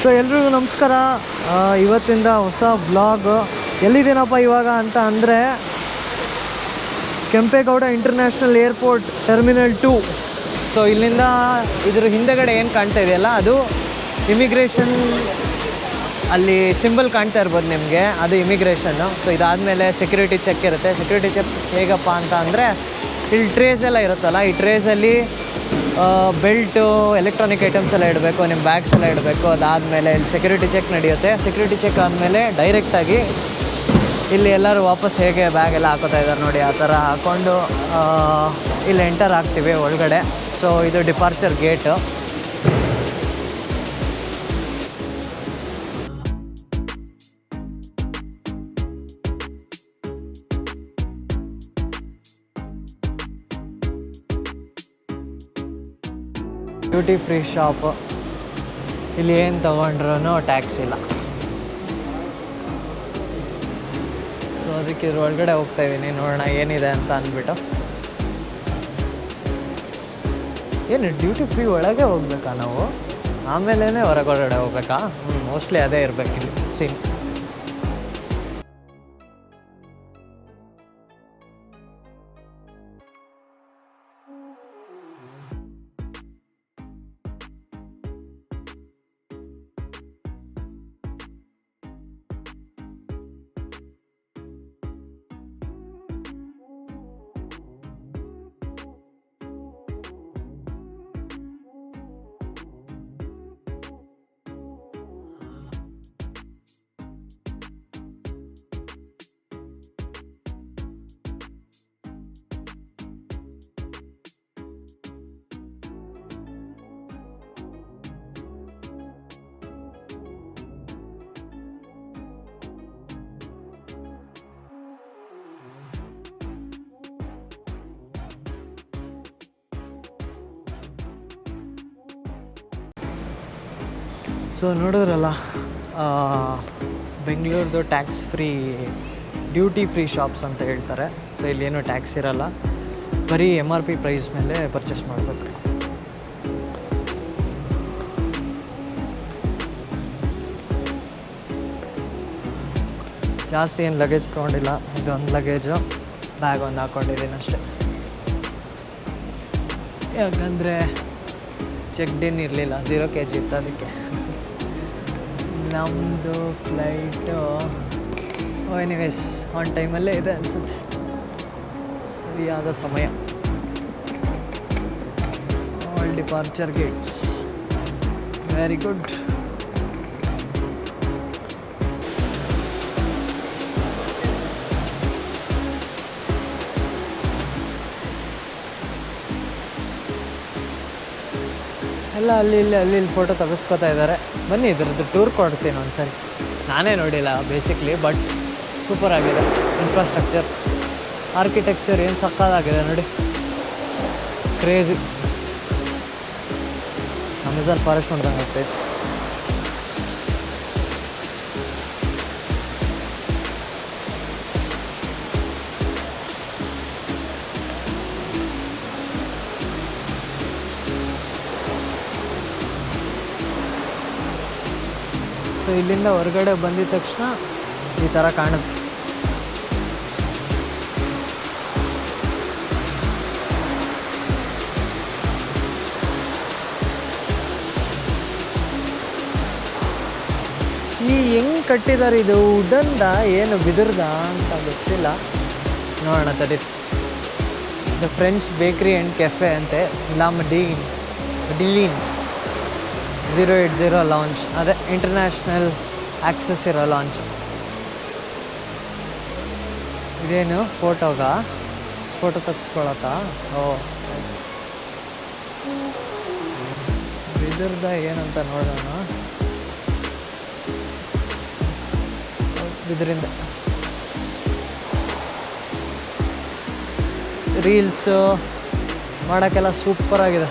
So ಎಲ್ರಿಗೂ ನಮಸ್ಕಾರ. ಇವತ್ತಿಂದ ಹೊಸ ಬ್ಲಾಗ್. ಎಲ್ಲಿದ್ದೀನಪ್ಪ ಇವಾಗ ಅಂತ ಅಂದರೆ Kempegowda international airport terminal 2. So ಇಲ್ಲಿಂದ ಇದ್ರ ಹಿಂದೆಗಡೆ ಏನು ಕಾಣ್ತಾ ಇದೆಯಲ್ಲ ಅದು ಇಮಿಗ್ರೇಷನ್. ಅಲ್ಲಿ ಸಿಂಬಲ್ ಕಾಣ್ತಾ ಇರ್ಬೋದು ನಿಮಗೆ, ಅದು ಇಮಿಗ್ರೇಷನ್ನು. ಸೊ ಇದಾದಮೇಲೆ ಸೆಕ್ಯೂರಿಟಿ ಚೆಕ್ ಇರುತ್ತೆ. ಸೆಕ್ಯೂರಿಟಿ ಚೆಕ್ ಹೇಗಪ್ಪ ಅಂತ ಅಂದರೆ ಇಲ್ಲಿ ಟ್ರೇಸ್ ಎಲ್ಲ ಇರುತ್ತಲ್ಲ, ಈ ಟ್ರೇಸಲ್ಲಿ ಬೆಲ್ಟು, ಎಲೆಕ್ಟ್ರಾನಿಕ್ ಐಟಮ್ಸ್ ಎಲ್ಲ ಇಡಬೇಕು, ನಿಮ್ಮ ಬ್ಯಾಗ್ಸ್ ಎಲ್ಲ ಇಡಬೇಕು. ಅದಾದಮೇಲೆ ಇಲ್ಲಿ ಸೆಕ್ಯೂರಿಟಿ ಚೆಕ್ ನಡೆಯುತ್ತೆ. ಸೆಕ್ಯೂರಿಟಿ ಚೆಕ್ ಆದಮೇಲೆ ಡೈರೆಕ್ಟಾಗಿ ಇಲ್ಲಿ ಎಲ್ಲರೂ ವಾಪಸ್ ಹೇಗೆ ಬ್ಯಾಗ್ ಎಲ್ಲ ಹಾಕೋತಾ ಇದ್ದಾರೆ ನೋಡಿ, ಆ ಥರ ಹಾಕ್ಕೊಂಡು ಇಲ್ಲಿ ಎಂಟರ್ ಆಗ್ತೀವಿ ಒಳಗಡೆ. ಸೊ ಇದು departure gate. Duty free shop. ಇಲ್ಲಿ ಏನು ತೊಗೊಂಡ್ರೂ ಟ್ಯಾಕ್ಸ್ ಇಲ್ಲ. ಸೊ ಅದಕ್ಕೆ ಇದ್ರ ಒಳಗಡೆ ಹೋಗ್ತಾ ಇದ್ದೀನಿ, ನೋಡೋಣ ಏನಿದೆ ಅಂತ ಅಂದ್ಬಿಟ್ಟು. ಏನು ಡ್ಯೂಟಿ ಫ್ರೀ ಒಳಗೆ ಹೋಗ್ಬೇಕಾ ನಾವು, ಆಮೇಲೆ ಹೊರಗಡೆ ಹೋಗ್ಬೇಕಾ? ಮೋಸ್ಟ್ಲಿ ಅದೇ ಇರಬೇಕು ಇಲ್ಲಿ ಸೀನ್. ಸೊ ನೋಡಿದ್ರಲ್ಲ, ಬೆಂಗಳೂರದು tax free duty free shops ಅಂತ ಹೇಳ್ತಾರೆ. ಸೊ ಇಲ್ಲೇನು ಟ್ಯಾಕ್ಸ್ ಇರಲ್ಲ, ಬರೀ MRP ಪ್ರೈಸ್ ಮೇಲೆ ಪರ್ಚೇಸ್ ಮಾಡಬೇಕು. ಜಾಸ್ತಿ ಏನು ಲಗೇಜ್ ತೊಗೊಂಡಿಲ್ಲ, ಇದೊಂದು ಲಗೇಜು, ಬ್ಯಾಗ್ ಒಂದು ಹಾಕ್ಕೊಂಡಿದ್ದೀನಿ ಅಷ್ಟೇ. ಯಾಕಂದರೆ ಚೆಕ್ಡ್ ಇನ್ ಇರಲಿಲ್ಲ, 0 kg ಇತ್ತು ಅದಕ್ಕೆ. ನಮ್ಮದು ಫ್ಲೈಟು ಎನಿವೇಸ್ ಆನ್ ಟೈಮಲ್ಲೇ ಇದೆ ಅನಿಸುತ್ತೆ, ಸರಿಯಾದ ಸಮಯ. All departure Gates, very good. ಎಲ್ಲ ಅಲ್ಲಿ ಫೋಟೋ ತೆಗೆಸ್ಕೊತಾ ಇದ್ದಾರೆ. ಬನ್ನಿ ಇದ್ರದ್ದು ಟೂರ್ ಕೊಡ್ತೀನಿ ಒಂದ್ಸರಿ. ನಾನೇ ನೋಡಿಲ್ಲ ಬೇಸಿಕ್ಲಿ, ಬಟ್ ಸೂಪರ್ ಆಗಿದೆ. ಇನ್ಫ್ರಾಸ್ಟ್ರಕ್ಚರ್, ಆರ್ಕಿಟೆಕ್ಚರ್ ಏನು ಸಕ್ಕತ್ತಾಗಿದೆ ನೋಡಿ, ಕ್ರೇಜಿ. ಅಮೆಝಾನ್ ಫಾರೆಸ್ಟ್ ನೋಡ್ದಂಗೆ ಆಗ್ತೈತೆ. ಸೊ ಇಲ್ಲಿಂದ ಹೊರಗಡೆ ಬಂದಿದ ತಕ್ಷಣ ಈ ಥರ ಕಾಣುತ್ತೆ. ಈ ಹೆಂಗೆ ಕಟ್ಟಿದ್ದಾರೆ, ಇದು ವುಡನ್ದ ಏನು ಬಿದಿರ್ದ ಅಂತ ಗೊತ್ತಿಲ್ಲ. ನೋಡೋಣ ತಡಿ. ದ ಫ್ರೆಂಚ್ ಬೇಕ್ರಿ ಆ್ಯಂಡ್ ಕೆಫೆ ಅಂತೆ, ಡಿಲೀನ್ 080 ಲಾಂಚ್. ಅದೇ ಇಂಟರ್ನ್ಯಾಷನಲ್ ಆಕ್ಸೆಸ್ ಇರೋ ಲಾಂಚ್. ಇದೇನು ಫೋಟೋ ತೆಗೆಸ್ಕೊಳಕ್ಕ? ಇದ್ರದ ಏನಂತ ನೋಡೋಣ. ಇದರಿಂದ ರೀಲ್ಸು ಮಾಡೋಕ್ಕೆಲ್ಲ ಸೂಪರಾಗಿದೆ.